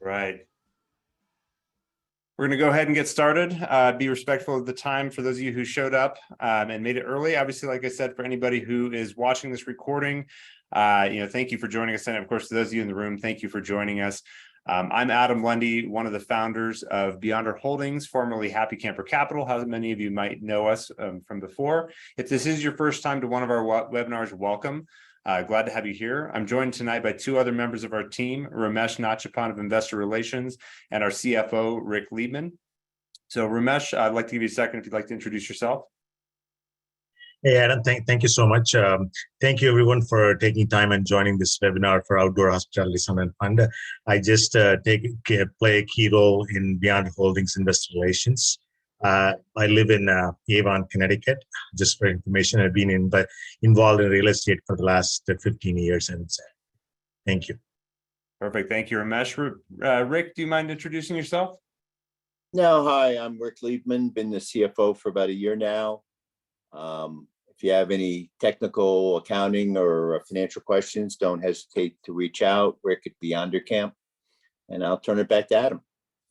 Right. We're going to go ahead and get started. Be respectful of the time for those of you who showed up and made it early. Obviously, like I said, for anybody who is watching this recording, thank you for joining us. And of course, to those of you in the room, thank you for joining us. I'm Adam Lundy, one of the founders of Beyonder Holdings, formerly Happy Camper Capital, how many of you might know us from before. If this is your first time to one of our webinars, welcome. Glad to have you here. I'm joined tonight by two other members of our team, Ramesh Nachapan of Investor Relations and our CFO, Rick Liebman. So Ramesh, I'd like to give you a second if you'd like to introduce yourself. Hey, Adam, thank you so much. Thank you, everyone, for taking time and joining this webinar for Outdoor Hospitality Summit Fund. I just play a key role in Beyond Holdings Investor Relations. I live in Avon, Connecticut. Just for information, I've been involved in real estate for the last 15 years. And thank you. Perfect. Thank you, Ramesh. Rick, do you mind introducing yourself? No, hi, I'm Rick Liebman, been the CFO for about a year now. If you have any technical, accounting, or financial questions, don't hesitate to reach out. Rick at Beyonder Camp, and I'll turn it back to Adam.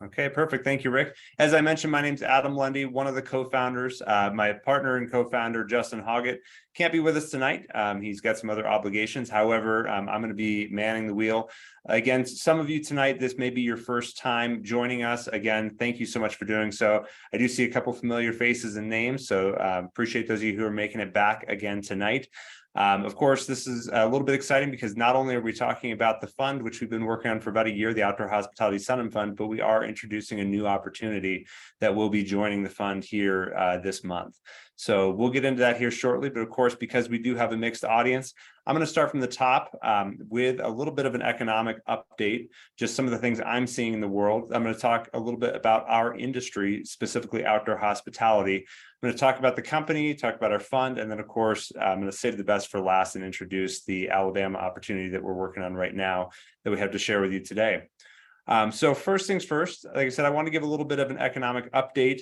Okay, perfect. Thank you, Rick. As I mentioned, my name's Adam Lundy, one of the co-founders. My partner and co-founder, Justin Hoggett, can't be with us tonight. He's got some other obligations. However, I'm going to be manning the wheel. Again, some of you tonight, this may be your first time joining us. Again, thank you so much for doing so. I do see a couple familiar faces and names, so appreciate those of you who are making it back again tonight. Of course, this is a little bit exciting because not only are we talking about the fund, which we've been working on for about a year, the Outdoor Hospitality Summit Fund, but we are introducing a new opportunity that will be joining the fund here this month. So we'll get into that here shortly. But of course, because we do have a mixed audience, I'm going to start from the top with a little bit of an economic update, just some of the things I'm seeing in the world. I'm going to talk a little bit about our industry, specifically outdoor hospitality. I'm going to talk about the company, talk about our fund, and then, of course, I'm going to save the best for last and introduce the Alabama opportunity that we're working on right now that we have to share with you today. So first things first, like I said, I want to give a little bit of an economic update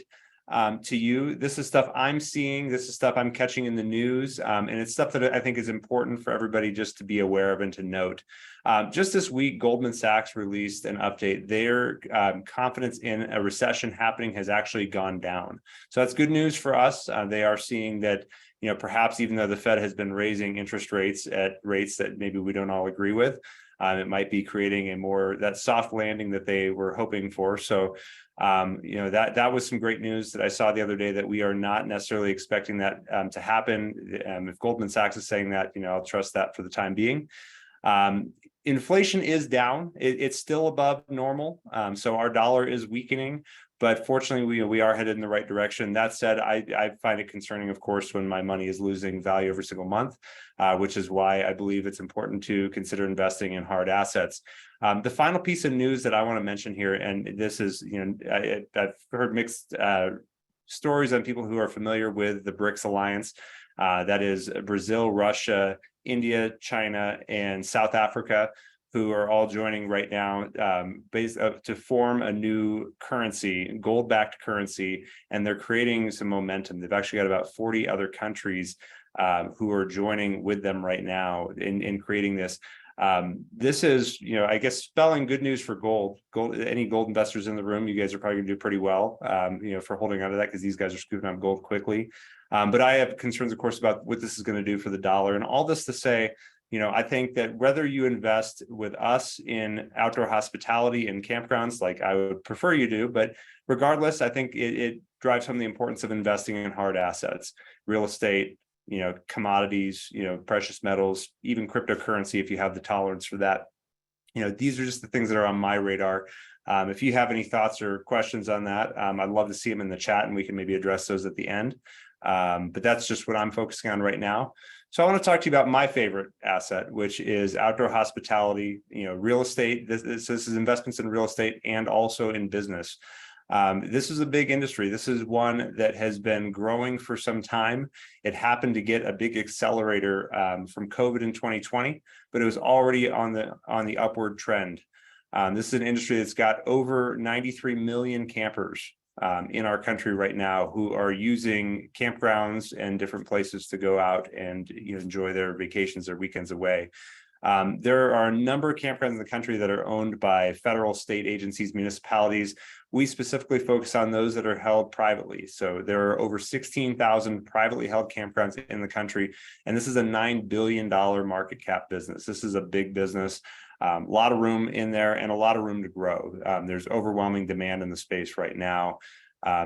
to you. This is stuff I'm seeing. This is stuff I'm catching in the news. And it's stuff that I think is important for everybody just to be aware of and to note. Just this week, Goldman Sachs released an update. Their confidence in a recession happening has actually gone down. So that's good news for us. They are seeing that, perhaps even though the Fed has been raising interest rates at rates that maybe we don't all agree with, it might be creating that soft landing that they were hoping for. So, that was some great news that I saw the other day, that we are not necessarily expecting that to happen. If Goldman Sachs is saying that, I'll trust that for the time being. Inflation is down. It's still above normal. So our dollar is weakening. But fortunately, we are headed in the right direction. That said, I find it concerning, of course, when my money is losing value every single month, which is why I believe it's important to consider investing in hard assets. The final piece of news that I want to mention here, and this is, I've heard mixed stories on people who are familiar with the BRICS alliance. That is Brazil, Russia, India, China, and South Africa, who are all joining right now to form a new currency, gold-backed currency, and they're creating some momentum. They've actually got about 40 other countries who are joining with them right now in creating this. This is, I guess, spelling good news for gold. Any gold investors in the room, you guys are probably going to do pretty well, for holding on to that, because these guys are scooping up gold quickly. But I have concerns, of course, about what this is going to do for the dollar. And all this to say, I think that whether you invest with us in outdoor hospitality and campgrounds, like I would prefer you do, but regardless, I think it drives home the importance of investing in hard assets, real estate, commodities, precious metals, even cryptocurrency, if you have the tolerance for that. These are just the things that are on my radar. If you have any thoughts or questions on that, I'd love to see them in the chat, and we can maybe address those at the end. But that's just what I'm focusing on right now. So I want to talk to you about my favorite asset, which is outdoor hospitality, real estate. This is investments in real estate and also in business. This is a big industry. This is one that has been growing for some time. It happened to get a big accelerator from COVID in 2020, but it was already on the upward trend. This is an industry that's got over 93 million campers in our country right now, who are using campgrounds and different places to go out and enjoy their vacations or weekends away. There are a number of campgrounds in the country that are owned by federal, state agencies, municipalities. We specifically focus on those that are held privately. So there are over 16,000 privately held campgrounds in the country, and this is a $9 billion market cap business. This is a big business. A lot of room in there and a lot of room to grow. There's overwhelming demand in the space right now.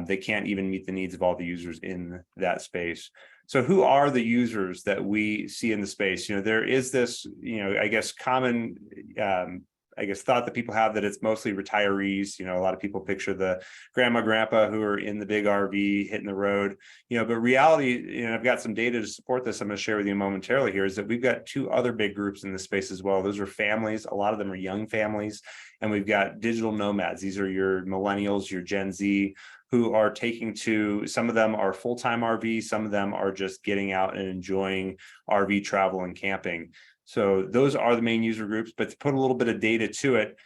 They can't even meet the needs of all the users in that space. So who are the users that we see in the space? There is this, I guess, common, thought that people have that it's mostly retirees. A lot of people picture the grandma, grandpa who are in the big RV hitting the road, but reality, I've got some data to support this. I'm going to share with you momentarily here is that we've got two other big groups in the space as well. Those are families. A lot of them are young families, and we've got digital nomads. These are your millennials, your Gen Z, who are taking to, some of them are full-time RV, some of them are just getting out and enjoying RV travel and camping. So those are the main user groups, but to put a little bit of data to it,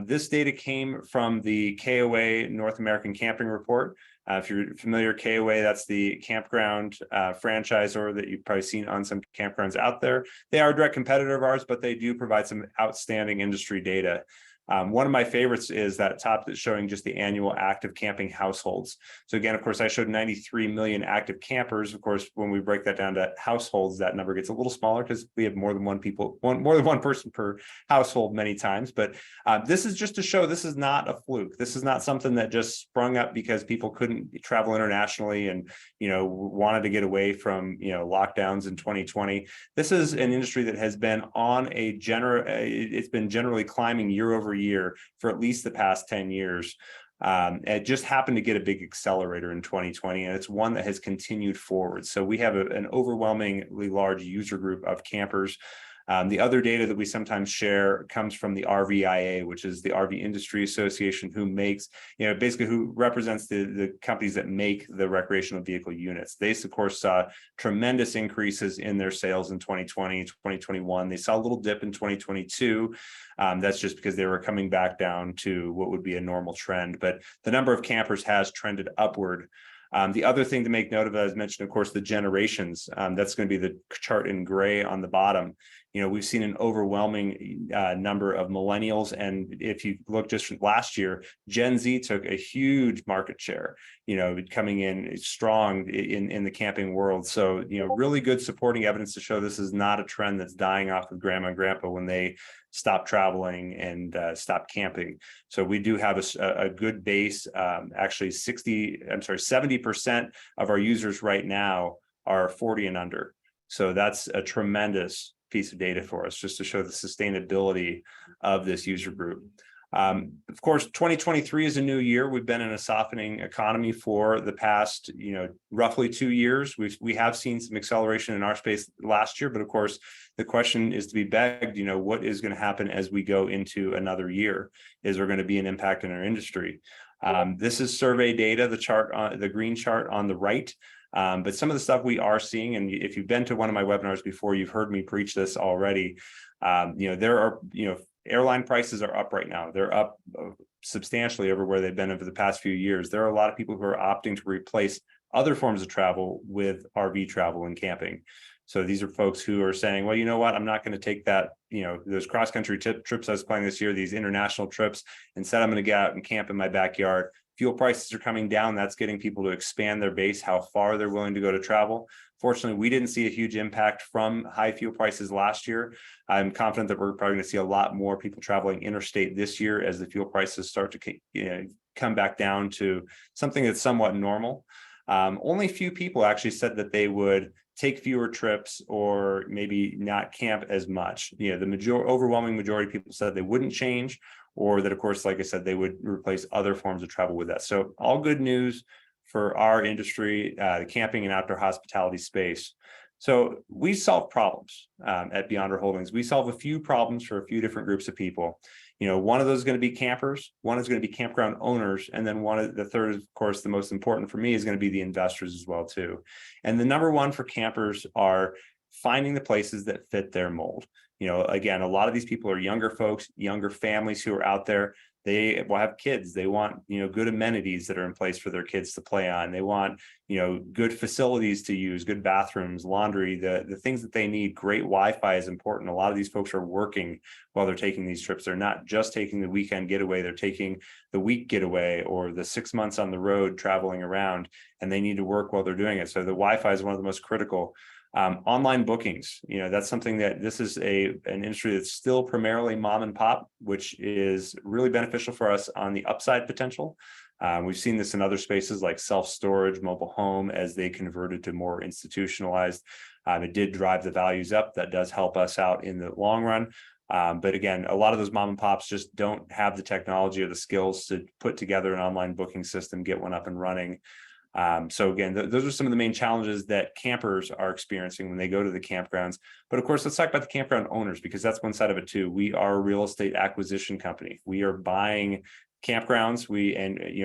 this data came from the KOA North American Camping Report. If you're familiar, KOA, that's the campground franchisor that you've probably seen on some campgrounds out there. They are a direct competitor of ours, but they do provide some outstanding industry data. One of my favorites is that top that's showing just the annual active camping households. So again, of course, I showed 93 million active campers. Of course, when we break that down to households, that number gets a little smaller because we have more than one person per household many times. But this is just to show this is not a fluke. This is not something that just sprung up because people couldn't travel internationally and wanted to get away from lockdowns in 2020. This is an industry that has been on a it's been generally climbing year over year for at least the past 10 years. It just happened to get a big accelerator in 2020, and it's one that has continued forward. So we have an overwhelmingly large user group of campers. The other data that we sometimes share comes from the RVIA, which is the RV Industry Association, who makes, basically who represents the companies that make the recreational vehicle units. They, of course, saw tremendous increases in their sales in 2020, 2021. They saw a little dip in 2022. That's just because they were coming back down to what would be a normal trend. But the number of campers has trended upward. The other thing to make note of, as mentioned, of course, the generations. That's going to be the chart in gray on the bottom. We've seen an overwhelming number of millennials. And if you look just from last year, Gen Z took a huge market share, coming in strong in the camping world. So, really good supporting evidence to show this is not a trend that's dying off with grandma and grandpa when they stop traveling and stop camping. So we do have a good base. Actually, 70% of our users right now are 40 and under. So that's a tremendous piece of data for us, just to show the sustainability of this user group. Of course, 2023 is a new year. We've been in a softening economy for the past, roughly 2 years. We have seen some acceleration in our space last year, but of course, the question is to be begged, what is going to happen as we go into another year? Is there going to be an impact in our industry? This is survey data, the green chart on the right. But some of the stuff we are seeing, and if you've been to one of my webinars before, you've heard me preach this already. There are, airline prices are up right now. They're up substantially over where they've been over the past few years. There are a lot of people who are opting to replace other forms of travel with RV travel and camping. So these are folks who are saying, well, you know what, I'm not going to take that, those cross-country trips I was planning this year, these international trips. Instead, I'm going to get out and camp in my backyard. Fuel prices are coming down. That's getting people to expand their base, how far they're willing to go to travel. Fortunately, we didn't see a huge impact from high fuel prices last year. I'm confident that we're probably going to see a lot more people traveling interstate this year as the fuel prices start to come back down to something that's somewhat normal. Only a few people actually said that they would take fewer trips or maybe not camp as much. The overwhelming majority of people said they wouldn't change, or that, of course, like I said, they would replace other forms of travel with that. So all good news for our industry, the camping and outdoor hospitality space. So we solve problems at Beyonder Holdings. We solve a few problems for a few different groups of people. One of those is going to be campers, one is going to be campground owners, and then the third, of course, the most important for me is going to be the investors as well too. And the number one for campers are finding the places that fit their mold. Again, a lot of these people are younger folks, younger families who are out there. They will have kids. They want, good amenities that are in place for their kids to play on. They want, good facilities to use, good bathrooms, laundry, the things that they need. Great Wi-Fi is important. A lot of these folks are working while they're taking these trips. They're not just taking the weekend getaway. They're taking the week getaway or the 6 months on the road traveling around, and they need to work while they're doing it. So the Wi-Fi is one of the most critical. Online bookings, that's something that this is an industry that's still primarily mom and pop, which is really beneficial for us on the upside potential. We've seen this in other spaces like self-storage, mobile home, as they converted to more institutionalized. It did drive the values up. That does help us out in the long run. But again, a lot of those mom and pops just don't have the technology or the skills to put together an online booking system, get one up and running. So again, those are some of the main challenges that campers are experiencing when they go to the campgrounds. But of course, let's talk about the campground owners, because that's one side of it too. We are a real estate acquisition company. We are buying campgrounds.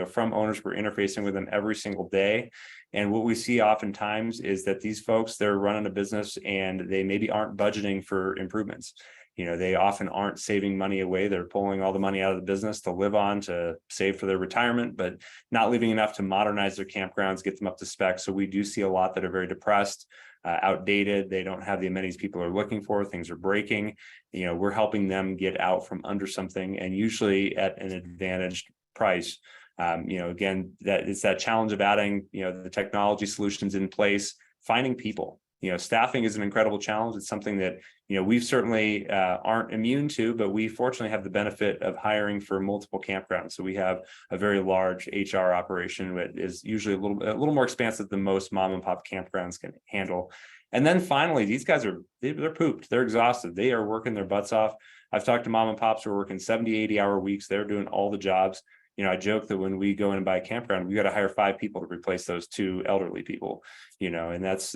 From owners, we're interfacing with them every single day. And what we see oftentimes is that these folks, they're running a business and they maybe aren't budgeting for improvements. They often aren't saving money away. They're pulling all the money out of the business to live on, to save for their retirement, but not leaving enough to modernize their campgrounds, get them up to spec. So we do see a lot that are very depressed, outdated. They don't have the amenities people are looking for. Things are breaking. We're helping them get out from under something, and usually at an advantaged price. Again, that it's that challenge of adding, the technology solutions in place, finding people. Staffing is an incredible challenge. It's something that, we've certainly aren't immune to, but we fortunately have the benefit of hiring for multiple campgrounds. So we have a very large HR operation that is usually a little more expansive than most mom and pop campgrounds can handle. And then finally, these guys they're pooped. They're exhausted. They are working their butts off. I've talked to mom and pops who are working 70, 80-hour weeks. They're doing all the jobs. I joke that when we go in and buy a campground, we got to hire 5 people to replace those 2 elderly people, and that's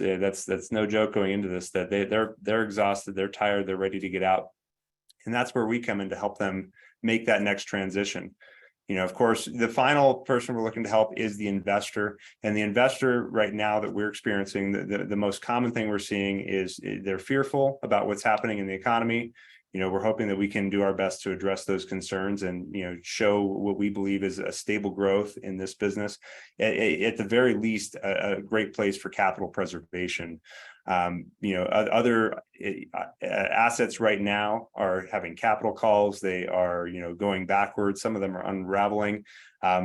no joke going into this, that they're exhausted, they're tired, they're ready to get out. And that's where we come in to help them make that next transition. Of course, the final person we're looking to help is the investor. And the investor right now that we're experiencing, the most common thing we're seeing is they're fearful about what's happening in the economy. We're hoping that we can do our best to address those concerns and, show what we believe is a stable growth in this business. At the very least, a great place for capital preservation. Other assets right now are having capital calls. They are, going backwards. Some of them are unraveling.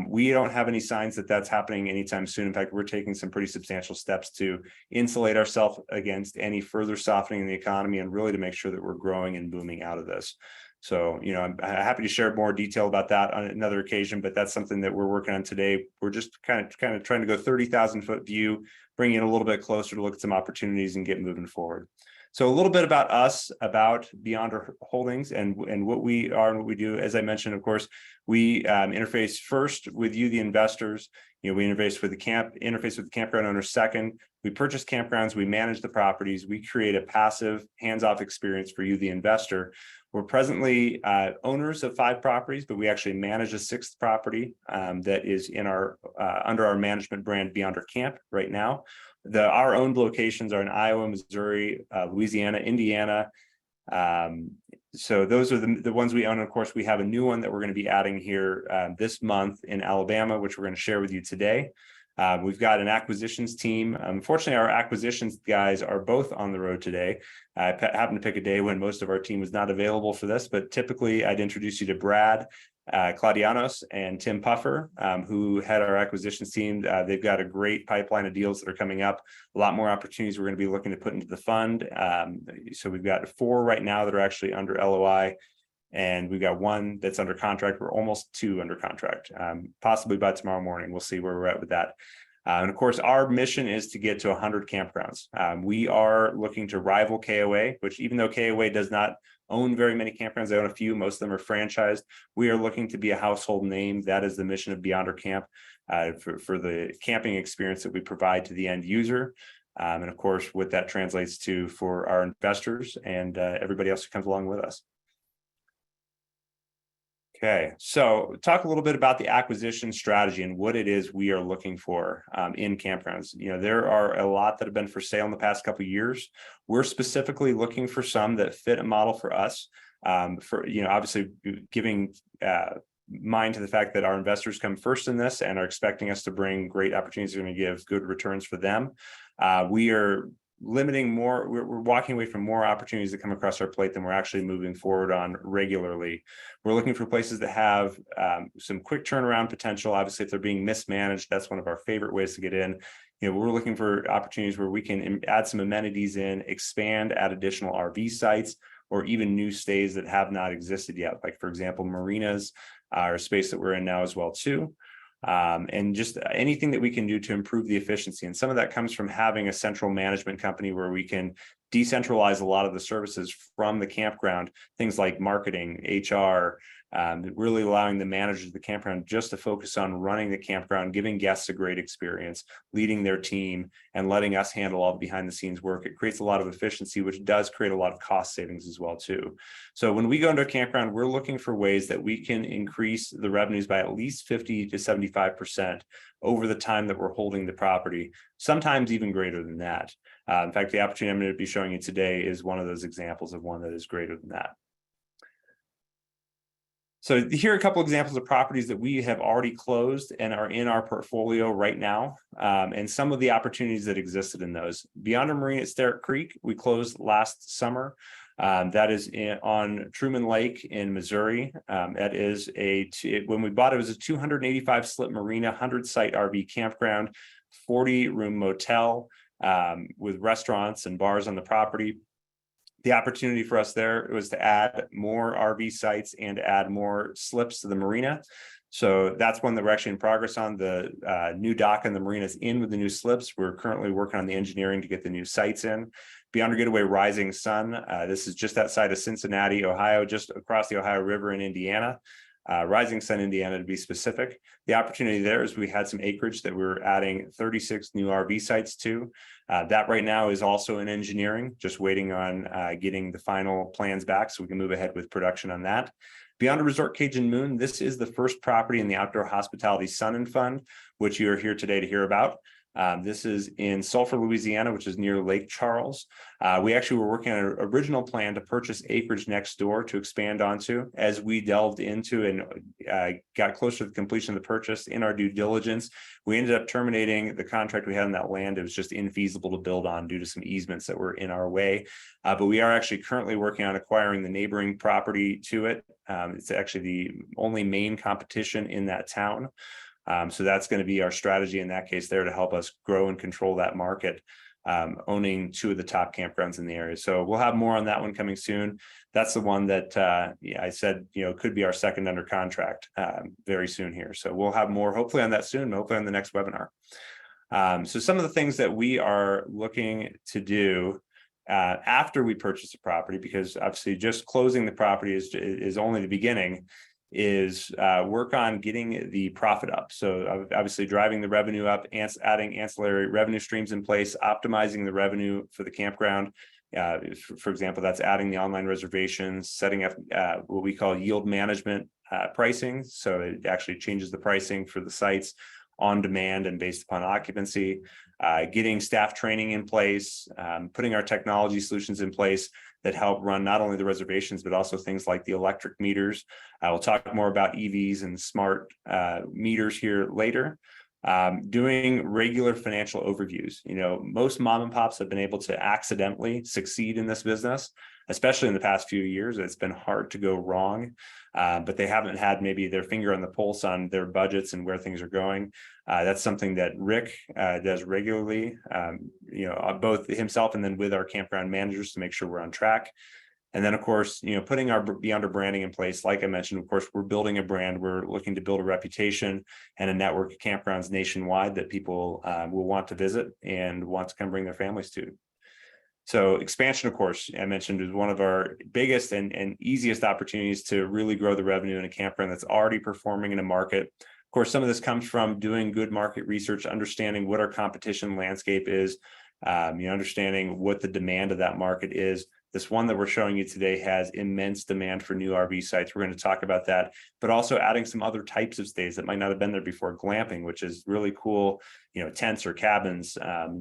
We don't have any signs that that's happening anytime soon. In fact, we're taking some pretty substantial steps to insulate ourselves against any further softening in the economy, and really to make sure that we're growing and booming out of this. So, I'm happy to share more detail about that on another occasion, but that's something that we're working on today. We're just kind of trying to go 30,000-foot view, bring it a little bit closer to look at some opportunities and get moving forward. So a little bit about us, about Beyonder Holdings and what we are and what we do. As I mentioned, of course, we interface first with you, the investors. We interface with the campground owners second. We purchase campgrounds, we manage the properties, we create a passive, hands-off experience for you, the investor. We're presently owners of 5 properties, but we actually manage a 6th property that is in our under our management brand Beyonder Camp right now. Our owned locations are in Iowa, Missouri, Louisiana, Indiana. So those are the ones we own. Of course, we have a new one that we're going to be adding here this month in Alabama, which we're going to share with you today. We've got an acquisitions team. Unfortunately, our acquisitions guys are both on the road today. I happened to pick a day when most of our team was not available for this, but typically I'd introduce you to Brad Claudianos and Tim Puffer, who head our acquisitions team. They've got a great pipeline of deals that are coming up, a lot more opportunities we're going to be looking to put into the fund. So we've got 4 right now that are actually under LOI, and we've got 1 that's under contract. We're almost 2 under contract, possibly by tomorrow morning. We'll see where we're at with that. And of course, our mission is to get to 100 campgrounds. We are looking to rival KOA, which even though KOA does not own very many campgrounds, they own a few, most of them are franchised. We are looking to be a household name. That is the mission of Beyonder Camp, for the camping experience that we provide to the end user. And of course, what that translates to for our investors and everybody else who comes along with us. Okay, so talk a little bit about the acquisition strategy and what it is we are looking for in campgrounds. There are a lot that have been for sale in the past couple of years. We're specifically looking for some that fit a model for us. Obviously giving mind to the fact that our investors come first in this and are expecting us to bring great opportunities that are going to give good returns for them. We are limiting more, we're walking away from more opportunities that come across our plate than we're actually moving forward on regularly. We're looking for places that have some quick turnaround potential. Obviously, if they're being mismanaged, that's one of our favorite ways to get in. We're looking for opportunities where we can add some amenities in, expand, add additional RV sites, or even new stays that have not existed yet. Like, for example, marinas are a space that we're in now as well too. And just anything that we can do to improve the efficiency. And some of that comes from having a central management company where we can decentralize a lot of the services from the campground, things like marketing, HR, really allowing the managers of the campground just to focus on running the campground, giving guests a great experience, leading their team, and letting us handle all the behind the scenes work. It creates a lot of efficiency, which does create a lot of cost savings as well too. So when we go into a campground, we're looking for ways that we can increase the revenues by at least 50 to 75% over the time that we're holding the property, sometimes even greater than that. In fact, the opportunity I'm going to be showing you today is one of those examples of one that is greater than that. So here are a couple examples of properties that we have already closed and are in our portfolio right now, and some of the opportunities that existed in those. Beyond a Marina at Sterritt Creek, we closed last summer. That is on Truman Lake in Missouri. That is when we bought it, was a 285 slip marina, 100 site RV campground, 40 room motel with restaurants and bars on the property. The opportunity for us there was to add more RV sites and add more slips to the marina. So that's one that we're actually in progress on. The new dock and the marina is in with the new slips. We're currently working on the engineering to get the new sites in. Beyond Our Getaway Rising Sun. This is just outside of Cincinnati, Ohio, just across the Ohio River in Indiana. Rising Sun, Indiana, to be specific. The opportunity there is we had some acreage that we were adding 36 new RV sites to. That right now is also in engineering, just waiting on getting the final plans back so we can move ahead with production on that. Beyond a Resort Cajun Moon, this is the first property in the Outdoor Hospitality Sun and Fund, which you are here today to hear about. This is in Sulphur, Louisiana, which is near Lake Charles. We actually were working on an original plan to purchase acreage next door to expand onto. As we delved into and got closer to the completion of the purchase in our due diligence, we ended up terminating the contract we had on that land. It was just infeasible to build on due to some easements that were in our way. But we are actually currently working on acquiring the neighboring property to it. It's actually the only main competition in that town. So that's going to be our strategy in that case there to help us grow and control that market, owning two of the top campgrounds in the area. So we'll have more on that one coming soon. That's the one that I said, could be our second under contract very soon here. So we'll have more hopefully on that soon, hopefully on the next webinar. So some of the things that we are looking to do after we purchase a property, because obviously just closing the property is only the beginning, is work on getting the profit up. So obviously driving the revenue up, adding ancillary revenue streams in place, optimizing the revenue for the campground. For example, that's adding the online reservations, setting up what we call yield management pricing. So it actually changes the pricing for the sites on demand and based upon occupancy, getting staff training in place, putting our technology solutions in place that help run not only the reservations, but also things like the electric meters. We'll talk more about EVs and smart meters here later. Doing regular financial overviews. Most mom and pops have been able to accidentally succeed in this business, especially in the past few years. It's been hard to go wrong, but they haven't had maybe their finger on the pulse on their budgets and where things are going. That's something that Rick does regularly, both himself and then with our campground managers to make sure we're on track. And then, of course, putting our Beyond Our branding in place. Like I mentioned, of course, we're building a brand. We're looking to build a reputation and a network of campgrounds nationwide that people will want to visit and want to come bring their families to. So expansion, of course, I mentioned, is one of our biggest and easiest opportunities to really grow the revenue in a campground that's already performing in a market. Of course, some of this comes from doing good market research, understanding what our competition landscape is, understanding what the demand of that market is, This one that we're showing you today has immense demand for new RV sites. We're going to talk about that, but also adding some other types of stays that might not have been there before. Glamping, which is really cool, tents or cabins,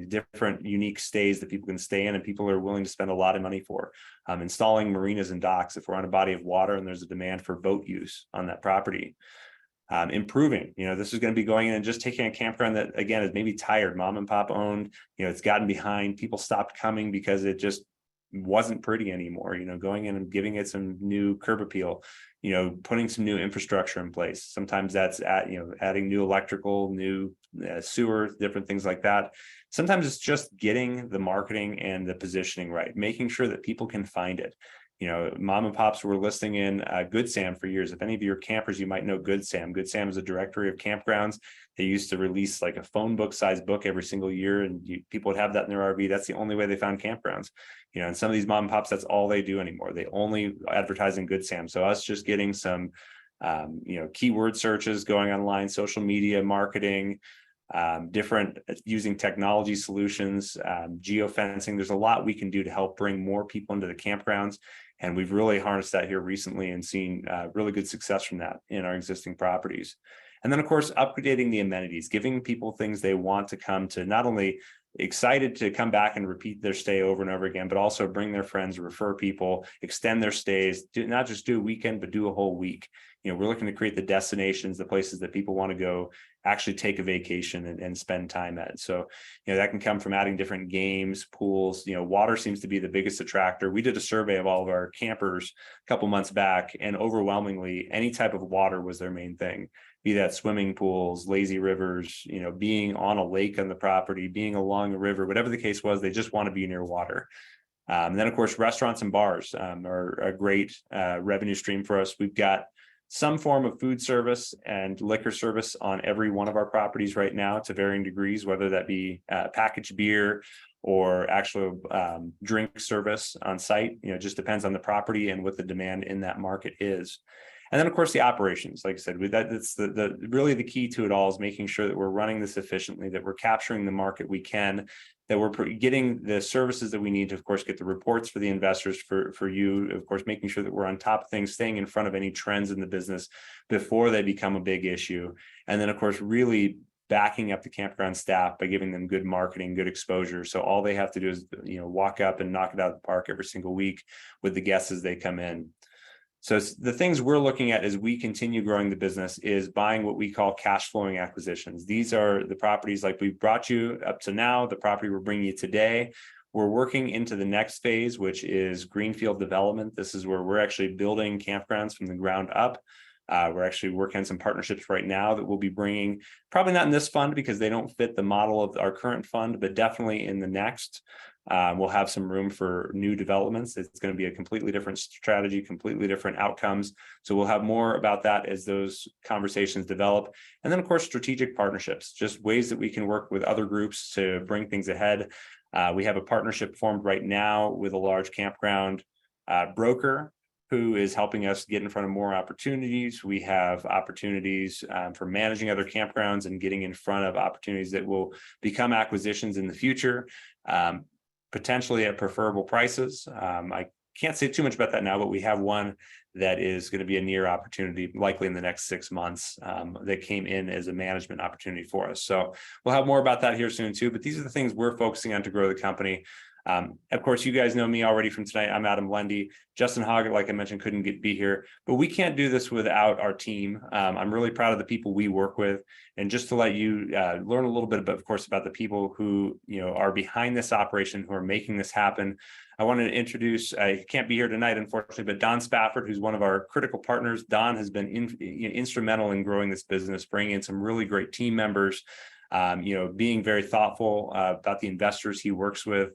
different unique stays that people can stay in and people are willing to spend a lot of money for. Installing marinas and docks if we're on a body of water and there's a demand for boat use on that property. Improving, this is going to be going in and just taking a campground that, again, is maybe tired, mom and pop owned, it's gotten behind, people stopped coming because it just wasn't pretty anymore, going in and giving it some new curb appeal, putting some new infrastructure in place. Sometimes that's adding new electrical, new sewer, different things like that. Sometimes it's just getting the marketing and the positioning right, making sure that people can find it. Mom and pops were listing in Good Sam for years. If any of your campers, you might know Good Sam. Good Sam is a directory of campgrounds. They used to release like a phone book size book every single year, and people would have that in their RV. That's the only way they found campgrounds. And some of these mom and pops, that's all they do anymore. They only advertise in Good Sam. So us just getting some, keyword searches going online, social media marketing, different using technology solutions, geofencing. There's a lot we can do to help bring more people into the campgrounds. And we've really harnessed that here recently and seen really good success from that in our existing properties. And then, of course, updating the amenities, giving people things they want to come to, not only excited to come back and repeat their stay over and over again, but also bring their friends, refer people, extend their stays, not just do a weekend, but do a whole week. We're looking to create the destinations, the places that people want to go actually take a vacation and spend time at. So, that can come from adding different games, pools, water seems to be the biggest attractor. We did a survey of all of our campers a couple months back, and overwhelmingly any type of water was their main thing, be that swimming pools, lazy rivers, being on a lake on the property, being along a river, whatever the case was, they just want to be near water. And then, of course, restaurants and bars are a great revenue stream for us. We've got some form of food service and liquor service on every one of our properties right now to varying degrees, whether that be packaged beer or actual drink service on site. It just depends on the property and what the demand in that market is. And then, of course, the operations, like I said, that's the really the key to it all is making sure that we're running this efficiently, that we're capturing the market we can, that we're getting the services that we need to, of course, get the reports for the investors, for you, of course, making sure that we're on top of things, staying in front of any trends in the business before they become a big issue. And then, of course, really backing up the campground staff by giving them good marketing, good exposure. So all they have to do is, walk up and knock it out of the park every single week with the guests as they come in. So the things we're looking at as we continue growing the business is buying what we call cash flowing acquisitions. These are the properties like we've brought you up to now, the property we're bringing you today. We're working into the next phase, which is greenfield development. This is where we're actually building campgrounds from the ground up. We're actually working on some partnerships right now that we'll be bringing, probably not in this fund because they don't fit the model of our current fund, but definitely in the next. We'll have some room for new developments. It's going to be a completely different strategy, completely different outcomes. So we'll have more about that as those conversations develop. And then, of course, strategic partnerships, just ways that we can work with other groups to bring things ahead. We have a partnership formed right now with a large campground broker who is helping us get in front of more opportunities. We have opportunities for managing other campgrounds and getting in front of opportunities that will become acquisitions in the future. Potentially at preferable prices. I can't say too much about that now, but we have one that is going to be a near opportunity, likely in the next 6 months, that came in as a management opportunity for us. So we'll have more about that here soon too, but these are the things we're focusing on to grow the company. Of course, you guys know me already from tonight. I'm Adam Lundy. Justin Hoggett, like I mentioned, couldn't be here, but we can't do this without our team. I'm really proud of the people we work with. And just to let you learn a little bit, of course, about the people who are behind this operation, who are making this happen. I wanted to introduce, I can't be here tonight, unfortunately, but Don Spafford, who's one of our critical partners. Don has been instrumental in growing this business, bringing in some really great team members, being very thoughtful about the investors he works with.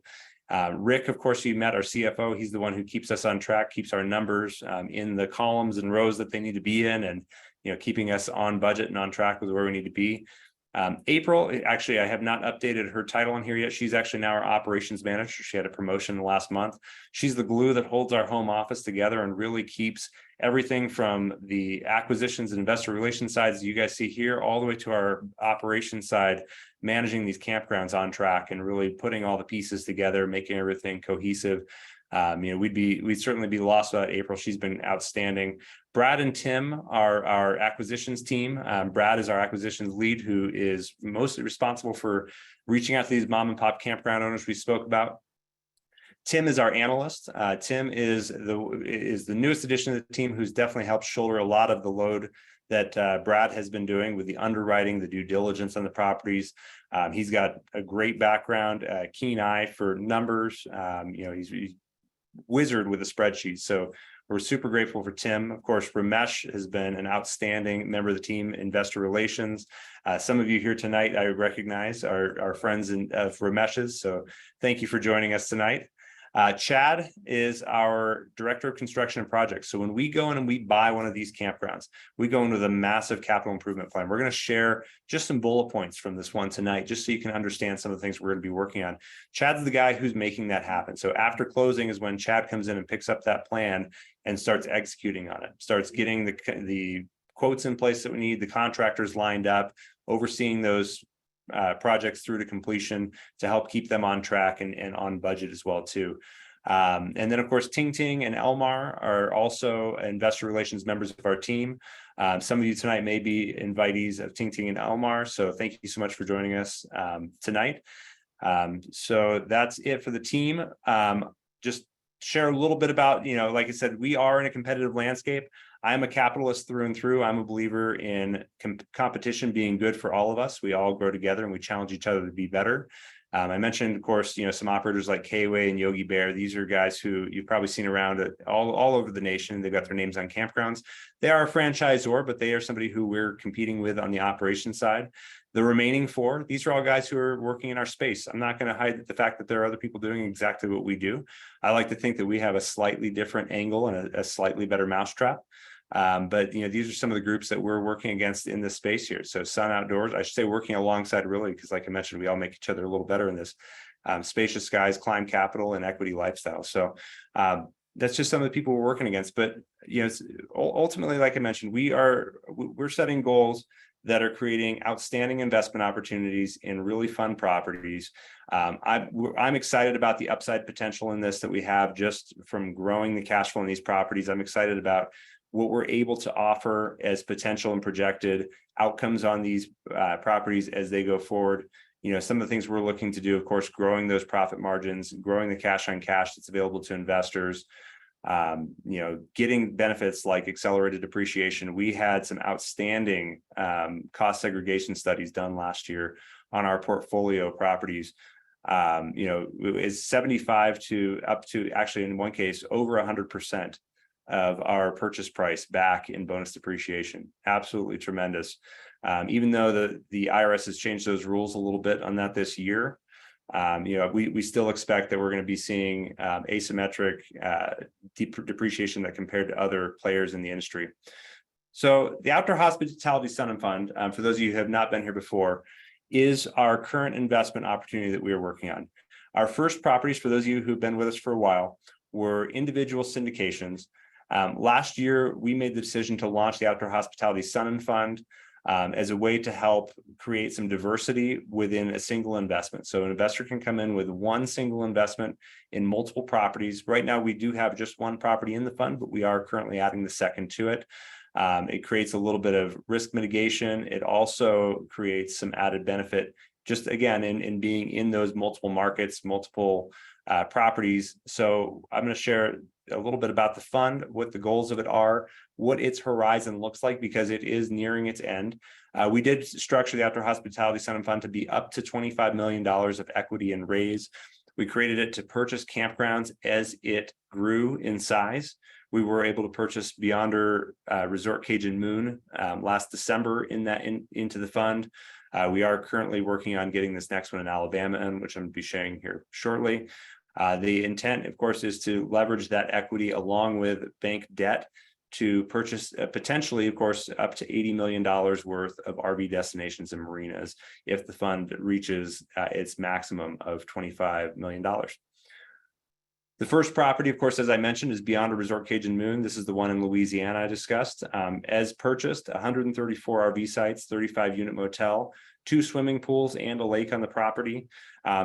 Rick, of course, you met, our CFO. He's the one who keeps us on track, keeps our numbers in the columns and rows that they need to be in, and keeping us on budget and on track with where we need to be. April, actually, I have not updated her title on here yet. She's actually now our operations manager. She had a promotion last month. She's the glue that holds our home office together and really keeps everything from the acquisitions and investor relations sides you guys see here all the way to our operations side, managing these campgrounds on track and really putting all the pieces together, making everything cohesive. We'd certainly be lost without April. She's been outstanding. Brad and Tim are our acquisitions team. Brad is our acquisitions lead, who is mostly responsible for reaching out to these mom and pop campground owners we spoke about. Tim is our analyst. Tim is the newest addition to the team, who's definitely helped shoulder a lot of the load that Brad has been doing with the underwriting, the due diligence on the properties. He's got a great background, keen eye for numbers. He's wizard with a spreadsheet. So we're super grateful for Tim. Of course, Ramesh has been an outstanding member of the team, investor relations. Some of you here tonight, I recognize are friends of Ramesh's. So thank you for joining us tonight. Chad is our director of construction and projects. So when we go in and we buy one of these campgrounds, we go in with a massive capital improvement plan. We're going to share just some bullet points from this one tonight, just so you can understand some of the things we're going to be working on. Chad's the guy who's making that happen. So after closing is when Chad comes in and picks up that plan and starts executing on it, starts getting the quotes in place that we need, the contractors lined up, overseeing those projects through to completion to help keep them on track and on budget as well too. And then of course, Ting Ting and Elmar are also investor relations members of our team. Some of you tonight may be invitees of Ting Ting and Elmar. So thank you so much for joining us tonight. So that's it for the team. Just share a little bit about, like I said, we are in a competitive landscape. I'm a capitalist through and through. I'm a believer in competition being good for all of us. We all grow together and we challenge each other to be better. I mentioned, of course, some operators like K-Way and Yogi Bear. These are guys who you've probably seen around all over the nation. They've got their names on campgrounds. They are a franchisor, but they are somebody who we're competing with on the operation side. The remaining four, these are all guys who are working in our space. I'm not going to hide the fact that there are other people doing exactly what we do. I like to think that we have a slightly different angle and a slightly better mousetrap. But these are some of the groups that we're working against in this space here. So Sun Outdoors, I should say working alongside, really, because like I mentioned, we all make each other a little better in this. Spacious Skies, Climb Capital, and Equity Lifestyle. So that's just some of the people we're working against. But ultimately, like I mentioned, we're setting goals that are creating outstanding investment opportunities in really fun properties. I'm excited about the upside potential in this that we have just from growing the cash flow in these properties. I'm excited about what we're able to offer as potential and projected outcomes on these properties as they go forward. Some of the things we're looking to do, of course, growing those profit margins, growing the cash on cash that's available to investors, getting benefits like accelerated depreciation. We had some outstanding cost segregation studies done last year on our portfolio properties. Is 75 to up to, actually in one case, over 100% of our purchase price back in bonus depreciation. Absolutely tremendous. Even though the IRS has changed those rules a little bit on that this year, we still expect that we're going to be seeing asymmetric depreciation that compared to other players in the industry. So the Outdoor Hospitality Sun and Fund, for those of you who have not been here before, is our current investment opportunity that we are working on. Our first properties, for those of you who've been with us for a while, were individual syndications. Last year, we made the decision to launch the Outdoor Hospitality Sun and Fund as a way to help create some diversity within a single investment. So an investor can come in with one single investment in multiple properties. Right now, we do have just one property in the fund, but we are currently adding the second to it. It creates a little bit of risk mitigation. It also creates some added benefit, just again, in being in those multiple markets, multiple properties. So I'm going to share a little bit about the fund, what the goals of it are, what its horizon looks like, because it is nearing its end. We did structure the Outdoor Hospitality Sun and Fund to be up to $25 million of equity and raise. We created it to purchase campgrounds as it grew in size. We were able to purchase Beyonder Resort Cajun Moon last December into the fund. We are currently working on getting this next one in Alabama, which I'm going to be sharing here shortly. The intent, of course, is to leverage that equity along with bank debt to purchase potentially, of course, up to $80 million worth of RV destinations and marinas if the fund reaches its maximum of $25 million. The first property, of course, as I mentioned, is Beyond a Resort Cajun Moon. This is the one in Louisiana I discussed. As purchased, 134 RV sites, 35 unit motel, 2 swimming pools and a lake on the property.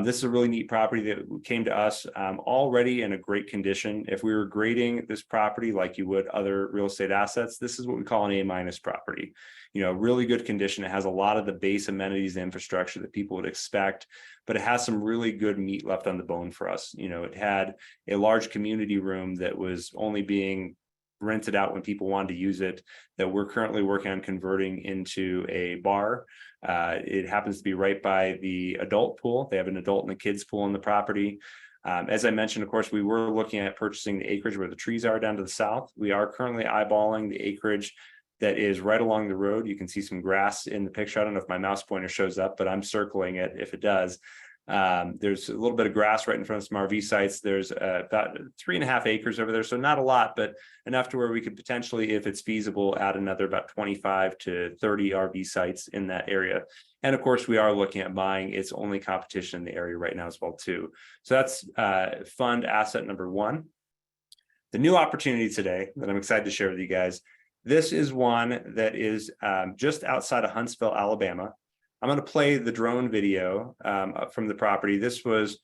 This is a really neat property that came to us already in a great condition. If we were grading this property like you would other real estate assets, this is what we call an A- property. You know, really good condition. It has a lot of the base amenities and infrastructure that people would expect, but it has some really good meat left on the bone for us. You know, it had a large community room that was only being rented out when people wanted to use it, that we're currently working on converting into a bar. It happens to be right by the adult pool. They have an adult and a kids pool on the property. As I mentioned, of course, we were looking at purchasing the acreage where the trees are down to the south. We are currently eyeballing the acreage that is right along the road. You can see some grass in the picture. I don't know if my mouse pointer shows up, but I'm circling it if it does. There's a little bit of grass right in front of some RV sites. There's about 3.5 acres over there, so not a lot, but enough to where we could potentially, if it's feasible, add another about 25 to 30 RV sites in that area. And of course, we are looking at buying its only competition in the area right now as well too. So that's fund asset number 1. The new opportunity today that I'm excited to share with you guys. This is one that is just outside of Huntsville, Alabama. I'm going to play the drone video from the property. This was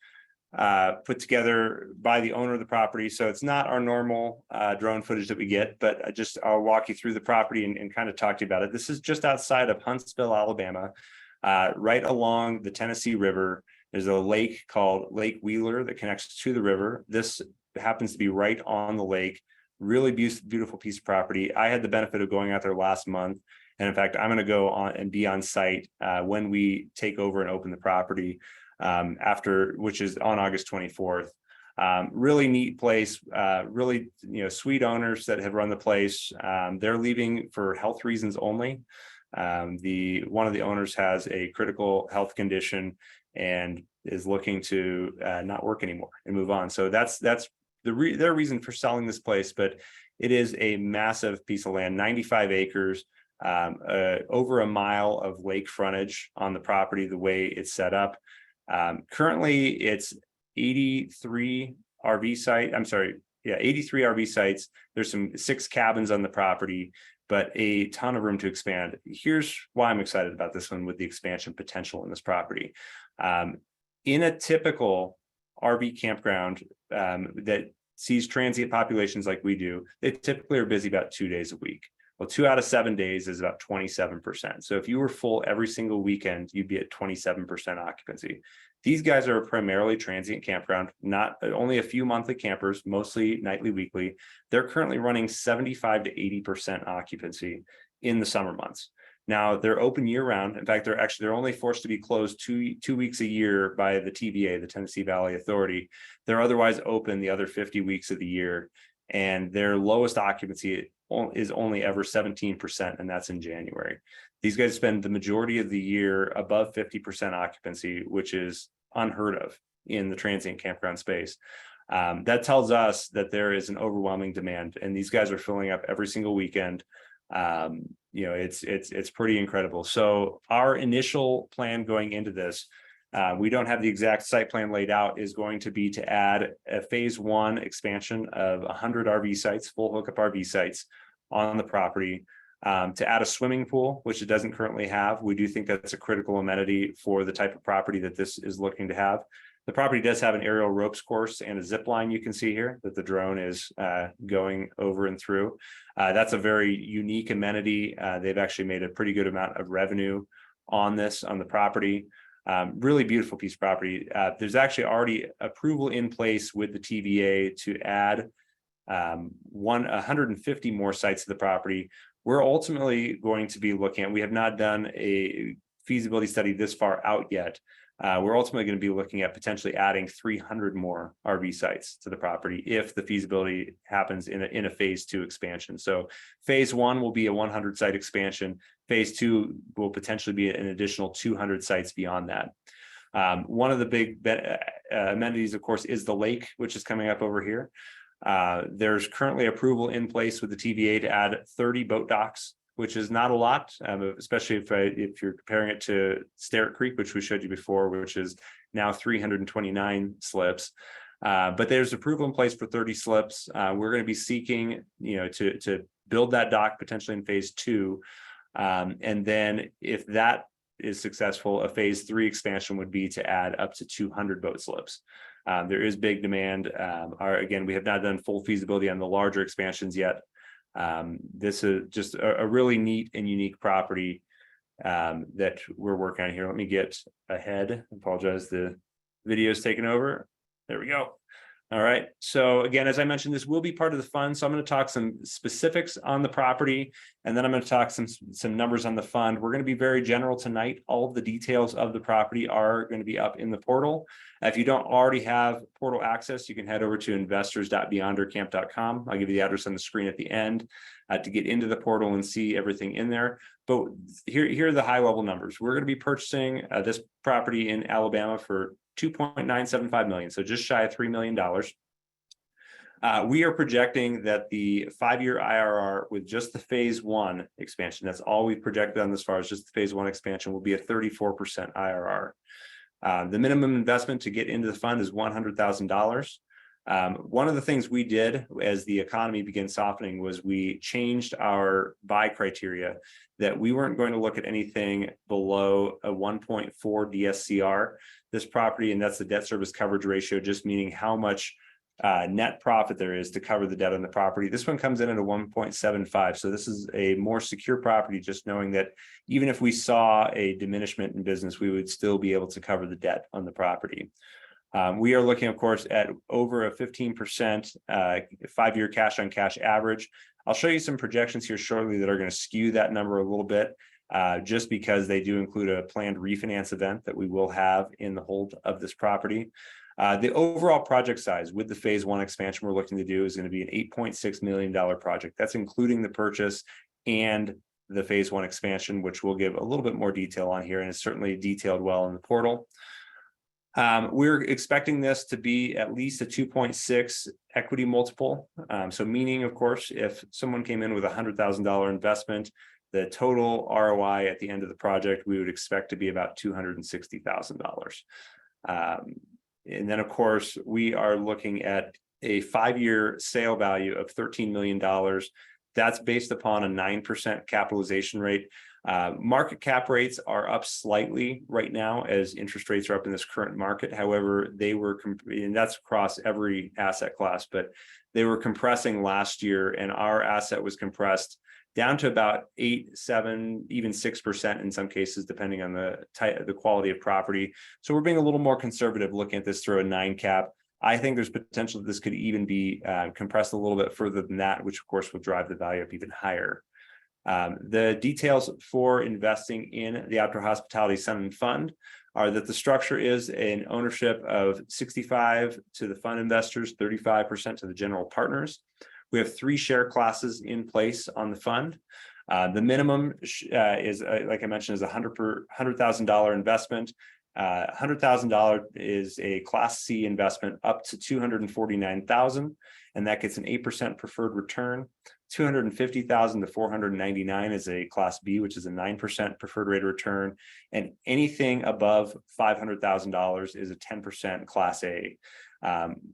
put together by the owner of the property, so it's not our normal drone footage that we get, but I'll walk you through the property and kind of talk to you about it. This is just outside of Huntsville, Alabama, right along the Tennessee River. There's a lake called Lake Wheeler that connects to the river. This happens to be right on the lake. Really beautiful piece of property. I had the benefit of going out there last month. And in fact, I'm going to go on and be on site when we take over and open the property which is on August 24th. Really neat place, really, sweet owners that have run the place. They're leaving for health reasons only. One of the owners has a critical health condition and is looking to not work anymore and move on. So that's their reason for selling this place, but it is a massive piece of land, 95 acres. Over a mile of lake frontage on the property, the way it's set up. Currently, it's 83 RV site. I'm sorry, 83 RV sites. There's 6 cabins on the property, but a ton of room to expand. Here's why I'm excited about this one with the expansion potential in this property. In a typical RV campground that sees transient populations like we do, they typically are busy about 2 days a week. Well, 2 out of 7 days is about 27%. So if you were full every single weekend, you'd be at 27% occupancy. These guys are a primarily transient campground, not only a few monthly campers, mostly nightly, weekly. They're currently running 75 to 80% occupancy in the summer months. Now they're open year round. In fact, they're only forced to be closed two weeks a year by the TVA, the Tennessee Valley Authority. They're otherwise open the other 50 weeks of the year. And their lowest occupancy is only ever 17%, and that's in January. These guys spend the majority of the year above 50% occupancy, which is unheard of in the transient campground space. That tells us that there is an overwhelming demand, and these guys are filling up every single weekend. It's pretty incredible. So our initial plan going into this, we don't have the exact site plan laid out, is going to be to add a phase 1 expansion of 100 RV sites, full hookup RV sites on the property, to add a swimming pool, which it doesn't currently have. We do think that's a critical amenity for the type of property that this is looking to have. The property does have an aerial ropes course and a zip line you can see here that the drone is going over and through. That's a very unique amenity. They've actually made a pretty good amount of revenue on the property. Really beautiful piece of property. There's actually already approval in place with the TVA to add 150 more sites to the property. We're ultimately going to be looking at, we have not done a feasibility study this far out yet. We're ultimately going to be looking at potentially adding 300 more RV sites to the property if the feasibility happens in a phase 2 expansion. So phase 1 will be a 100 site expansion. Phase 2 will potentially be an additional 200 sites beyond that. One of the big amenities, of course, is the lake, which is coming up over here. There's currently approval in place with the TVA to add 30 boat docks, which is not a lot, especially if you're comparing it to Sterrett Creek, which we showed you before, which is now 329 slips. But there's approval in place for 30 slips. We're going to be seeking, to build that dock potentially in phase 2. And then if that is successful, a phase 3 expansion would be to add up to 200 boat slips. There is big demand. Again, we have not done full feasibility on the larger expansions yet. This is just a really neat and unique property that we're working on here. Let me get ahead. I apologize, the video is taking over. There we go. All right. So again, as I mentioned, this will be part of the fund. So I'm going to talk some specifics on the property, and then I'm going to talk some numbers on the fund. We're going to be very general tonight. All of the details of the property are going to be up in the portal. If you don't already have portal access, you can head over to investors.beyondercamp.com. I'll give you the address on the screen at the end to get into the portal and see everything in there. But here are the high level numbers. We're going to be purchasing this property in Alabama for $2.975 million, so just shy of $3 million. We are projecting that the 5-year IRR with just the phase 1 expansion, that's all we've projected on this far as just the phase 1 expansion, will be a 34% IRR. The minimum investment to get into the fund is $100,000. One of the things we did as the economy began softening was we changed our buy criteria, that we weren't going to look at anything below a 1.4 DSCR. This property, and that's the debt service coverage ratio, just meaning how much net profit there is to cover the debt on the property. This one comes in at a 1.75. So this is a more secure property, just knowing that even if we saw a diminishment in business, we would still be able to cover the debt on the property. We are looking, of course, at over a 15% 5-year cash on cash average. I'll show you some projections here shortly that are going to skew that number a little bit, just because they do include a planned refinance event that we will have in the hold of this property. The overall project size with the phase 1 expansion we're looking to do is going to be an $8.6 million project. That's including the purchase and the phase 1 expansion, which we'll give a little bit more detail on here, and it's certainly detailed well in the portal. We're expecting this to be at least a 2.6 equity multiple. So meaning, of course, if someone came in with $100,000 investment, the total ROI at the end of the project, we would expect to be about $260,000. And then, of course, we are looking at a 5-year sale value of $13 million. That's based upon a 9% capitalization rate. Market cap rates are up slightly right now as interest rates are up in this current market. However, they were, and that's across every asset class, but they were compressing last year, and our asset was compressed down to about 8, 7, even 6% in some cases, depending on the quality of property. So we're being a little more conservative looking at this through a 9 cap. I think there's potential that this could even be compressed a little bit further than that, which of course will drive the value up even higher. The details for investing in the Outdoor Hospitality Sun and Fund are that the structure is an ownership of 65% to the fund investors, 35% to the general partners. We have 3 share classes in place on the fund. The minimum is, like I mentioned, is $100,000 investment. $100,000 is a Class C investment up to $249,000, and that gets an 8% preferred return. $250,000 to $499,000 is a Class B, which is a 9% preferred rate of return, and anything above $500,000 is a 10% Class A.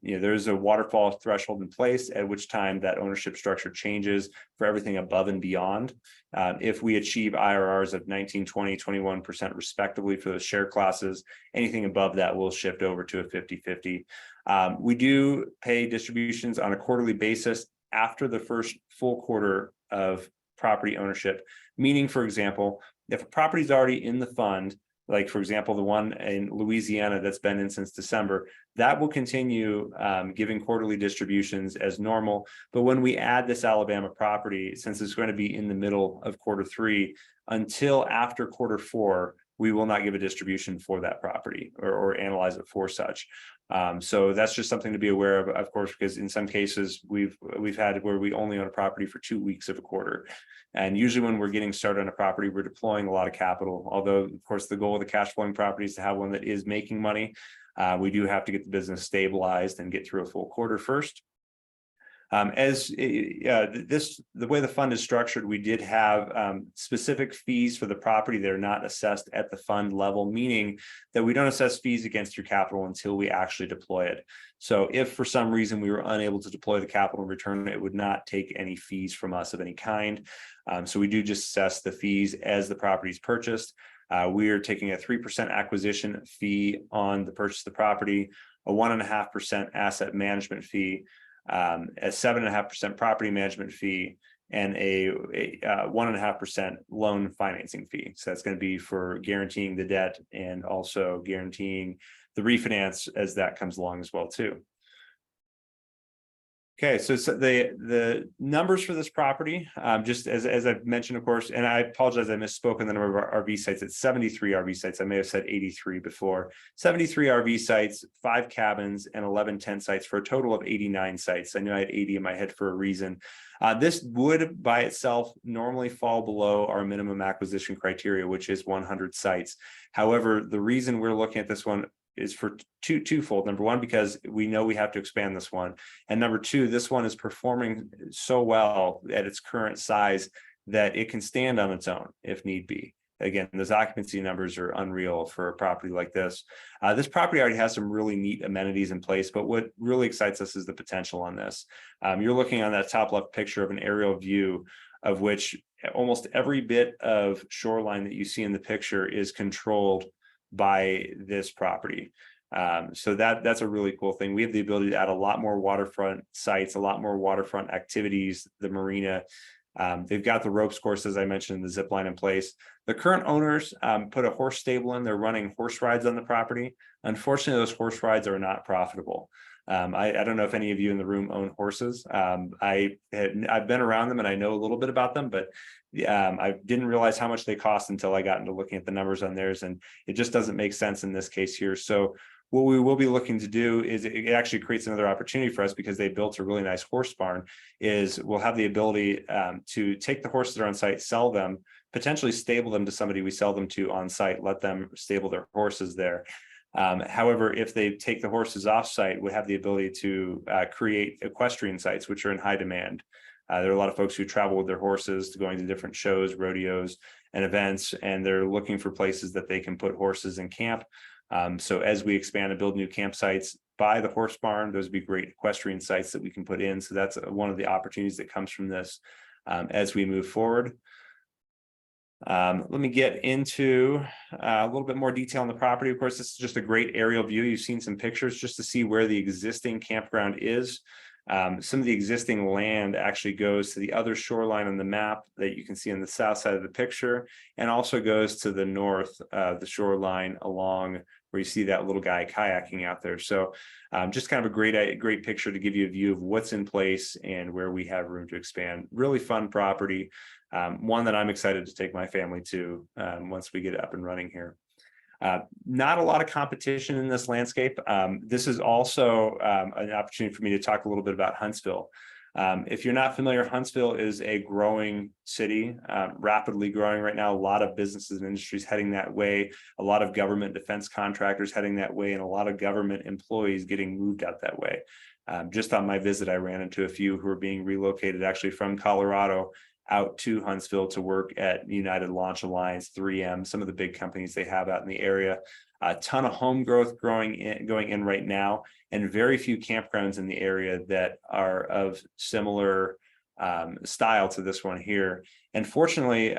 There's a waterfall threshold in place at which time that ownership structure changes for everything above and beyond. If we achieve IRRs of 19, 20, 21% respectively for those share classes, anything above that will shift over to a 50-50. We do pay distributions on a quarterly basis after the first full quarter of property ownership, meaning, for example, if a property is already in the fund, like, for example, the one in Louisiana that's been in since December, that will continue giving quarterly distributions as normal. But when we add this Alabama property, since it's going to be in the middle of Q3, until after Q4, we will not give a distribution for that property or analyze it for such. So that's just something to be aware of course, because in some cases we've had where we only own a property for 2 weeks of a quarter. And usually when we're getting started on a property, we're deploying a lot of capital. Although, of course, the goal of the cash flowing property is to have one that is making money. We do have to get the business stabilized and get through a full quarter first. The way the fund is structured, we did have specific fees for the property that are not assessed at the fund level, meaning that we don't assess fees against your capital until we actually deploy it. So if for some reason we were unable to deploy the capital in return, it would not take any fees from us of any kind. So we do just assess the fees as the property is purchased. We are taking a 3% acquisition fee on the purchase of the property, a 1.5% asset management fee, a 7.5% property management fee, and a 1.5% loan financing fee. So that's going to be for guaranteeing the debt and also guaranteeing the refinance as that comes along as well too. Okay, so the numbers for this property, just as I've mentioned, of course, and I apologize, I misspoke on the number of our RV sites. It's 73 RV sites. I may have said 83 before. 73 RV sites, 5 cabins, and 11 tent sites for a total of 89 sites. I knew I had 80 in my head for a reason. This would by itself normally fall below our minimum acquisition criteria, which is 100 sites. However, the reason we're looking at this one is for twofold. Number one, because we know we have to expand this one. And number two, this one is performing so well at its current size that it can stand on its own if need be. Again, those occupancy numbers are unreal for a property like this. This property already has some really neat amenities in place, but what really excites us is the potential on this. You're looking on that top left picture of an aerial view of which almost every bit of shoreline that you see in the picture is controlled by this property. So that's a really cool thing. We have the ability to add a lot more waterfront sites, a lot more waterfront activities, the marina. They've got the ropes course, as I mentioned, the zip line in place. The current owners put a horse stable in. They're running horse rides on the property. Unfortunately, those horse rides are not profitable. I don't know if any of you in the room own horses. I've been around them and I know a little bit about them, but I didn't realize how much they cost until I got into looking at the numbers on theirs, and it just doesn't make sense in this case here. So what we will be looking to do is it actually creates another opportunity for us because they built a really nice horse barn. Is we'll have the ability to take the horses that are on site, sell them, potentially stable them to somebody we sell them to on site, let them stable their horses there. However, if they take the horses off site, we have the ability to create equestrian sites, which are in high demand. There are a lot of folks who travel with their horses to going to different shows, rodeos, and events, and they're looking for places that they can put horses and camp. So as we expand and build new campsites by the horse barn, those would be great equestrian sites that we can put in. So that's one of the opportunities that comes from this as we move forward. Let me get into a little bit more detail on the property. Of course, this is just a great aerial view. You've seen some pictures just to see where the existing campground is. Some of the existing land actually goes to the other shoreline on the map that you can see on the south side of the picture, and also goes to the north, the shoreline along where you see that little guy kayaking out there. So just kind of a great picture to give you a view of what's in place and where we have room to expand. Really fun property, one that I'm excited to take my family to once we get it up and running here. Not a lot of competition in this landscape. This is also an opportunity for me to talk a little bit about Huntsville. If you're not familiar, Huntsville is a growing city, rapidly growing right now. A lot of businesses and industries heading that way, a lot of government defense contractors heading that way, and a lot of government employees getting moved out that way. Just on my visit, I ran into a few who are being relocated actually from Colorado out to Huntsville to work at United Launch Alliance, 3M, some of the big companies they have out in the area. A ton of home growth going in right now, and very few campgrounds in the area that are of similar style to this one here. And fortunately,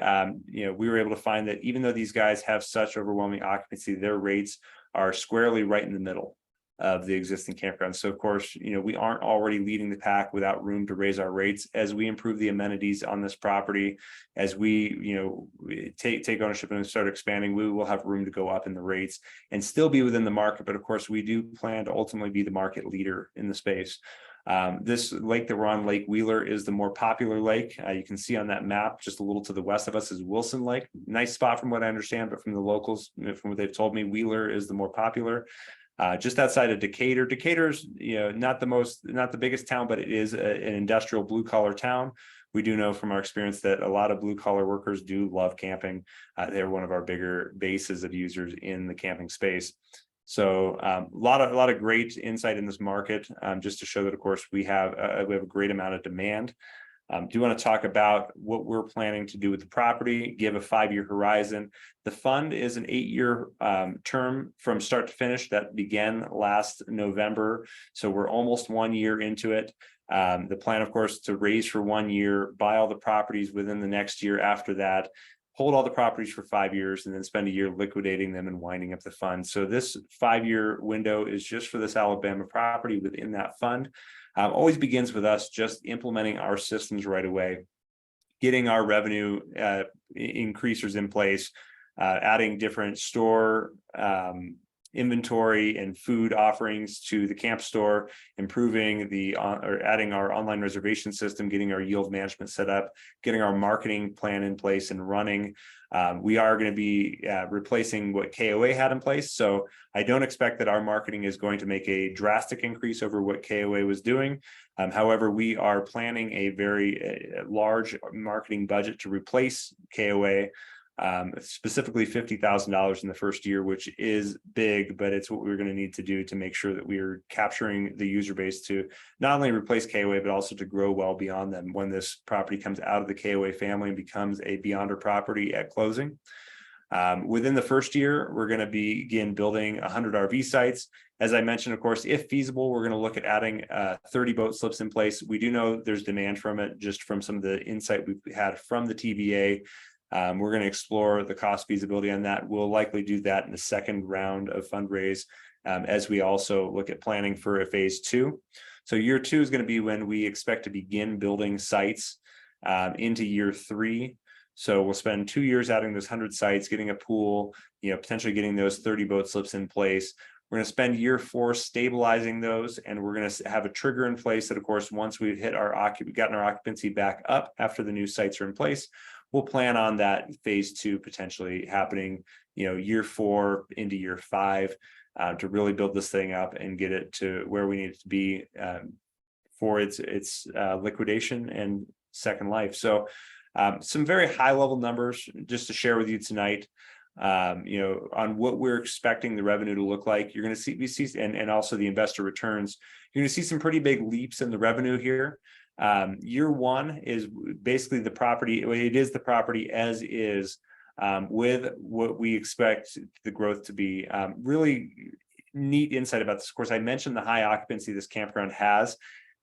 we were able to find that even though these guys have such overwhelming occupancy, their rates are squarely right in the middle of the existing campgrounds. So of course, we aren't already leading the pack without room to raise our rates. As we improve the amenities on this property, as we, take ownership and start expanding, we will have room to go up in the rates and still be within the market. But of course, we do plan to ultimately be the market leader in the space. This lake that we're on, Lake Wheeler, is the more popular lake. You can see on that map, just a little to the west of us is Wilson Lake. Nice spot from what I understand, but from the locals, from what they've told me, Wheeler is the more popular. Just outside of Decatur. Decatur's, not the biggest town, but it is an industrial blue collar town. We do know from our experience that a lot of blue collar workers do love camping. They're one of our bigger bases of users in the camping space. So a lot of great insight in this market, just to show that, of course, we have a great amount of demand. Do you want to talk about what we're planning to do with the property, give a 5-year horizon? The fund is an 8-year term from start to finish that began last November. So we're almost 1 year into it. The plan, of course, to raise for 1 year, buy all the properties within the next year after that, hold all the properties for 5 years, and then spend a year liquidating them and winding up the fund. So this 5-year window is just for this Alabama property within that fund. Always begins with us just implementing our systems right away, getting our revenue increasers in place, adding different store inventory and food offerings to the camp store, improving or adding our online reservation system, getting our yield management set up, getting our marketing plan in place and running. We are going to be replacing what KOA had in place. So I don't expect that our marketing is going to make a drastic increase over what KOA was doing. However, we are planning a very large marketing budget to replace KOA. Specifically $50,000 in the first year, which is big, but it's what we're going to need to do to make sure that we are capturing the user base to not only replace KOA, but also to grow well beyond them when this property comes out of the KOA family and becomes a Beyonder property at closing. Within the first year, we're going to begin building 100 RV sites. As I mentioned, of course, if feasible, we're going to look at adding 30 boat slips in place. We do know there's demand from it, just from some of the insight we've had from the TVA. We're going to explore the cost feasibility on that. We'll likely do that in the second round of fundraise, as we also look at planning for a phase 2. So year 2 is going to be when we expect to begin building sites into year 3. So we'll spend 2 years adding those 100 sites, getting a pool, potentially getting those 30 boat slips in place. We're going to spend year 4 stabilizing those, and we're going to have a trigger in place that, of course, once we've hit gotten our occupancy back up after the new sites are in place, we'll plan on that phase 2 potentially happening, year 4 into year 5, to really build this thing up and get it to where we need it to be for its liquidation and second life. So some very high level numbers just to share with you tonight. On what we're expecting the revenue to look like. You're going to see and also the investor returns. You're going to see some pretty big leaps in the revenue here. Year 1 is basically the property. It is the property as is, with what we expect the growth to be. Really neat insight about this. Of course, I mentioned the high occupancy this campground has.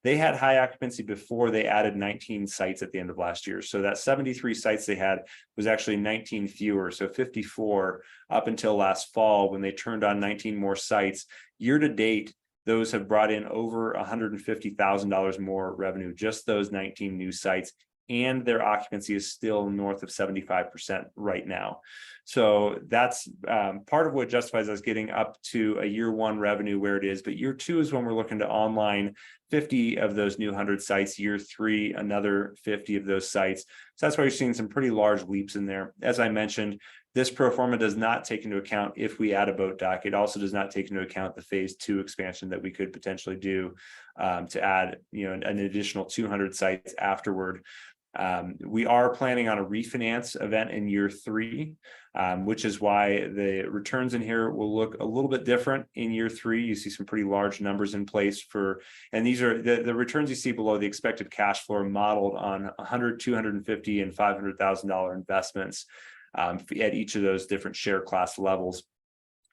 They had high occupancy before they added 19 sites at the end of last year. So that 73 sites they had was actually 19 fewer. So 54 up until last fall when they turned on 19 more sites. Year to date, those have brought in over $150,000 more revenue, just those 19 new sites. And their occupancy is still north of 75% right now. So that's part of what justifies us getting up to a year 1 revenue where it is. But year 2 is when we're looking to online 50 of those new 100 sites. Year 3, another 50 of those sites. So that's why you're seeing some pretty large leaps in there. As I mentioned, this pro forma does not take into account if we add a boat dock. It also does not take into account the phase 2 expansion that we could potentially do to add, an additional 200 sites afterward. We are planning on a refinance event in year 3, which is why the returns in here will look a little bit different in year 3. You see some pretty large numbers in place and these are the returns you see below the expected cash flow modeled on $100,000, $250,000, and $500,000 investments at each of those different share class levels.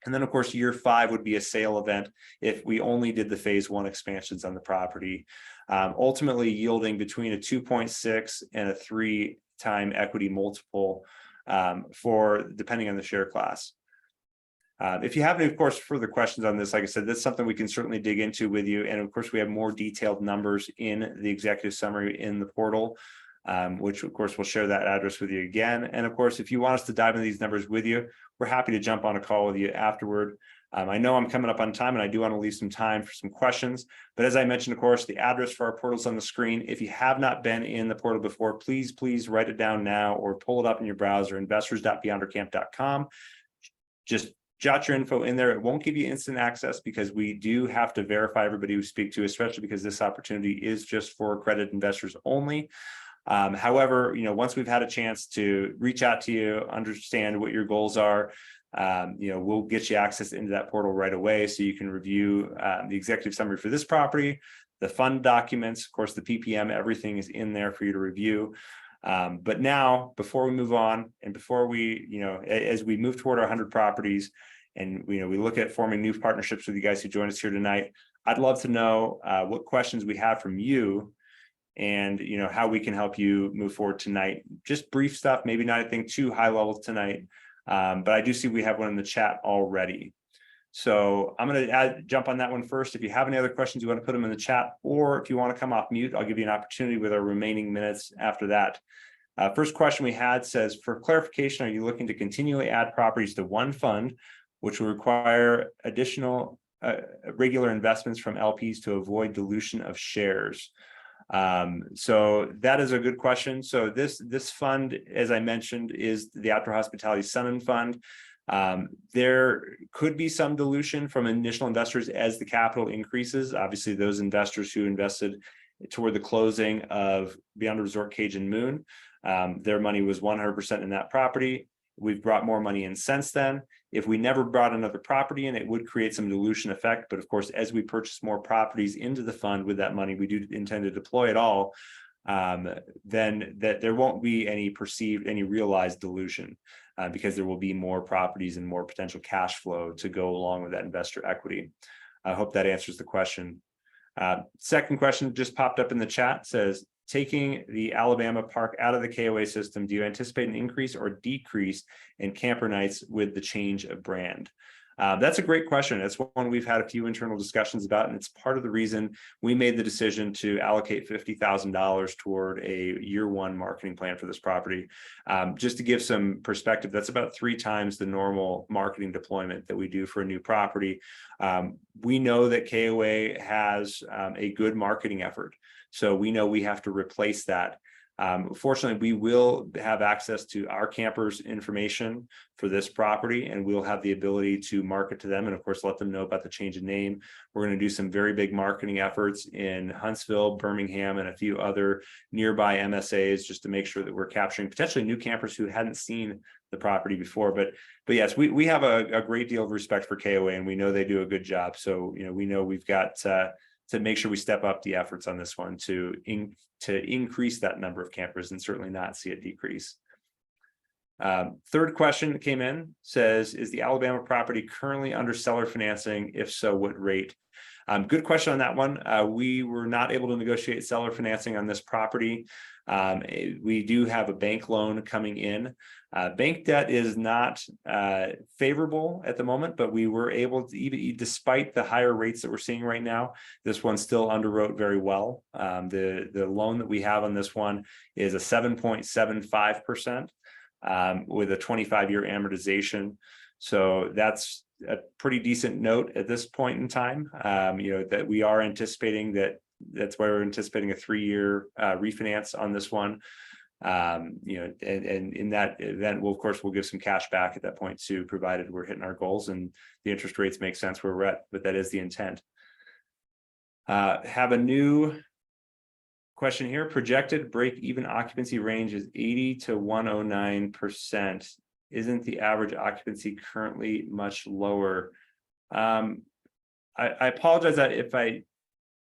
And then, of course, year 5 would be a sale event if we only did the phase 1 expansions on the property, ultimately yielding between a 2.6 and a 3-time equity multiple depending on the share class. If you have any, of course, further questions on this, like I said, that's something we can certainly dig into with you. And of course, we have more detailed numbers in the executive summary in the portal, which of course we'll share that address with you again. And of course, if you want us to dive into these numbers with you, we're happy to jump on a call with you afterward. I know I'm coming up on time and I do want to leave some time for some questions, but as I mentioned, of course, the address for our portal is on the screen. If you have not been in the portal before, please write it down now or pull it up in your browser, investors.beyondercamp.com. Just jot your info in there. It won't give you instant access because we do have to verify everybody we speak to, especially because this opportunity is just for accredited investors only. However, once we've had a chance to reach out to you, understand what your goals are, we'll get you access into that portal right away so you can review the executive summary for this property, the fund documents, of course, the PPM, everything is in there for you to review. But now, before we move on and before we, as we move toward our 100 properties and, we look at forming new partnerships with you guys who joined us here tonight, I'd love to know what questions we have from you and how we can help you move forward tonight. Just brief stuff, maybe not anything too high level tonight, but I do see we have one in the chat already. So I'm going to jump on that one first. If you have any other questions, you want to put them in the chat, or if you want to come off mute, I'll give you an opportunity with our remaining minutes after that. First question we had says, for clarification, are you looking to continually add properties to one fund, which will require additional regular investments from LPs to avoid dilution of shares? So that is a good question. So this fund, as I mentioned, is the Outdoor Hospitality Sun Fund. There could be some dilution from initial investors as the capital increases. Obviously, those investors who invested toward the closing of Beyond the Resort Cage and Moon, their money was 100% in that property. We've brought more money in since then. If we never brought another property in, it would create some dilution effect. But of course, as we purchase more properties into the fund with that money, we do intend to deploy it all. Then that there won't be any realized dilution because there will be more properties and more potential cash flow to go along with that investor equity. I hope that answers the question. Second question just popped up in the chat, says, taking the Alabama park out of the KOA system, do you anticipate an increase or decrease in camper nights with the change of brand? That's a great question. That's one we've had a few internal discussions about, and it's part of the reason we made the decision to allocate $50,000 toward a year one marketing plan for this property. Just to give some perspective, that's about 3 times the normal marketing deployment that we do for a new property. We know that KOA has a good marketing effort, so we know we have to replace that. Fortunately, we will have access to our campers' information for this property, and we'll have the ability to market to them and, of course, let them know about the change of name. We're going to do some very big marketing efforts in Huntsville, Birmingham, and a few other nearby MSAs just to make sure that we're capturing potentially new campers who hadn't seen the property before. But yes, we have a great deal of respect for KOA, and we know they do a good job. So, we know we've got to make sure we step up the efforts on this one to increase that number of campers and certainly not see it decrease. Third question that came in says, is the Alabama property currently under seller financing? If so, what rate? Good question on that one. We were not able to negotiate seller financing on this property. We do have a bank loan coming in. Bank debt is not favorable at the moment, but we were able to, even despite the higher rates that we're seeing right now, this one still underwrote very well. The loan that we have on this one is a 7.75% with a 25-year amortization. So that's a pretty decent note at this point in time. That we are anticipating that's why we're anticipating a 3-year refinance on this one. And in that event, of course, we'll give some cash back at that point too, provided we're hitting our goals and the interest rates make sense where we're at, but that is the intent. Have a new question here. Projected break-even occupancy range is 80 to 109%. Isn't the average occupancy currently much lower? I apologize that if I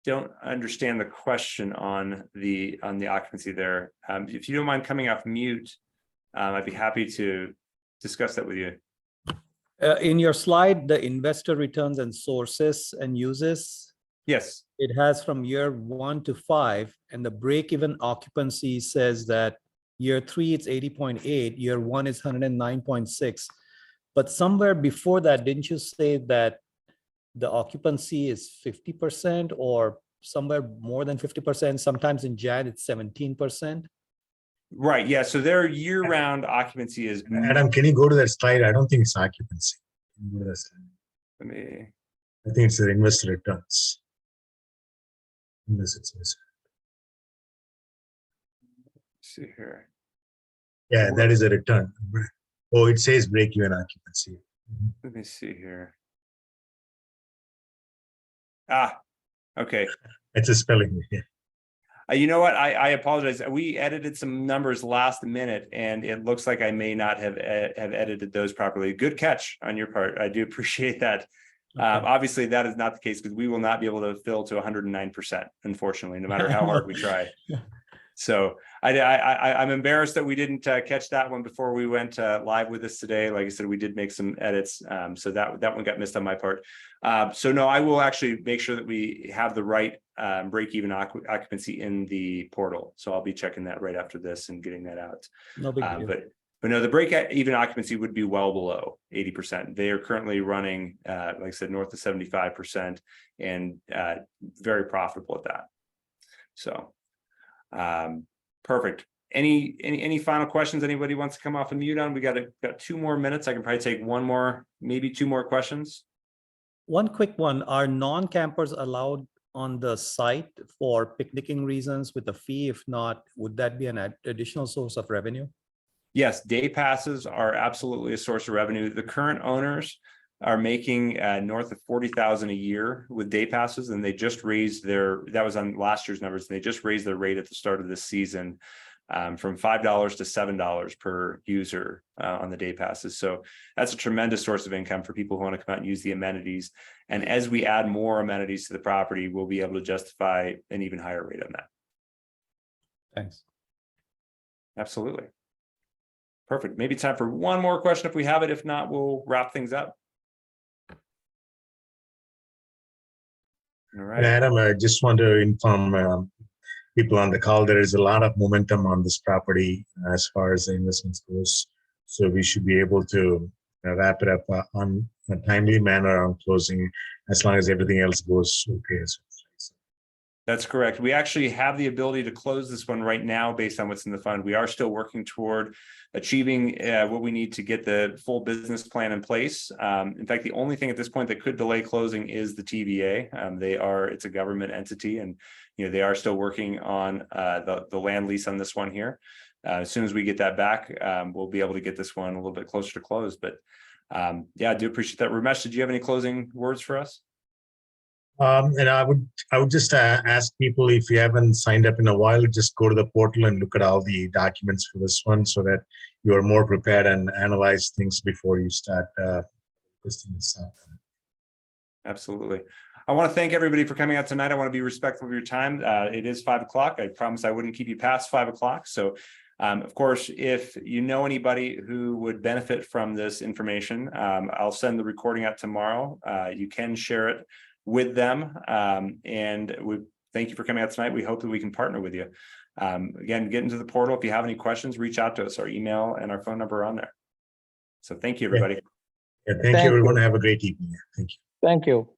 don't understand the question on the occupancy there. If you don't mind coming off mute, I'd be happy to discuss that with you. In your slide, the investor returns and sources and uses. Yes. It has from year 1 to 5, and the break-even occupancy says that year 3 it's 80.8, year 1 is 109.6. But somewhere before that, didn't you say that the occupancy is 50% or somewhere more than 50%? Sometimes in Jan it's 17%. Right. Yeah. So their year-round occupancy is. Adam, can you go to that slide? I don't think it's occupancy. Let me. I think it's the investor returns. Unless it's missing. See here. Yeah, that is a return. Oh, it says break-even occupancy. Let me see here. Okay. It's a spelling. You know what? I apologize. We edited some numbers last minute, and it looks like I may not have edited those properly. Good catch on your part. I do appreciate that. Okay. Obviously, that is not the case because we will not be able to fill to 109%, unfortunately, no matter how hard we try. So I'm embarrassed that we didn't catch that one before we went live with this today. Like I said, we did make some edits, so that one got missed on my part. So no, I will actually make sure that we have the right break even occupancy in the portal. So I'll be checking that right after this and getting that out. No big deal. But no, the break even occupancy would be well below 80%. They are currently running, like I said, north of 75% and very profitable at that. So perfect. Any final questions anybody wants to come off of mute on? We got 2 more minutes. I can probably take one more, maybe 2 more questions. One quick one, are non-campers allowed on the site for picnicking reasons with a fee? If not, would that be an additional source of revenue? Yes, day passes are absolutely a source of revenue. The current owners are making north of 40,000 a year with day passes, and they just raised that was on last year's numbers, and they just raised their rate at the start of this season from $5 to $7 per user on the day passes. So that's a tremendous source of income for people who want to come out and use the amenities. And as we add more amenities to the property, we'll be able to justify an even higher rate on that. Thanks. Absolutely. Perfect. Maybe time for one more question if we have it. If not, we'll wrap things up. All right. Adam, I just want to inform people on the call, there is a lot of momentum on this property as far as the investments goes. So we should be able to wrap it up on a timely manner on closing, as long as everything else goes okay. That's correct. We actually have the ability to close this one right now based on what's in the fund. We are still working toward achieving what we need to get the full business plan in place. In fact, the only thing at this point that could delay closing is the TVA. It's a government entity, and they are still working on the land lease on this one here. As soon as we get that back, we'll be able to get this one a little bit closer to close. But yeah, I do appreciate that. Ramesh, did you have any closing words for us? And I would just ask people, if you haven't signed up in a while, just go to the portal and look at all the documents for this one, so that you are more prepared and analyze things before you start listing this out. Absolutely. I want to thank everybody for coming out tonight. I want to be respectful of your time. It is 5 o'clock. I promised I wouldn't keep you past 5 o'clock. So of course, if you know anybody who would benefit from this information, I'll send the recording out tomorrow. You can share it with them, and we thank you for coming out tonight. We hope that we can partner with you. Again, get into the portal. If you have any questions, reach out to us. Our email and our phone number are on there. So thank you, everybody. Yeah, thank you, everyone. Have a great evening. Thank you. Thank you.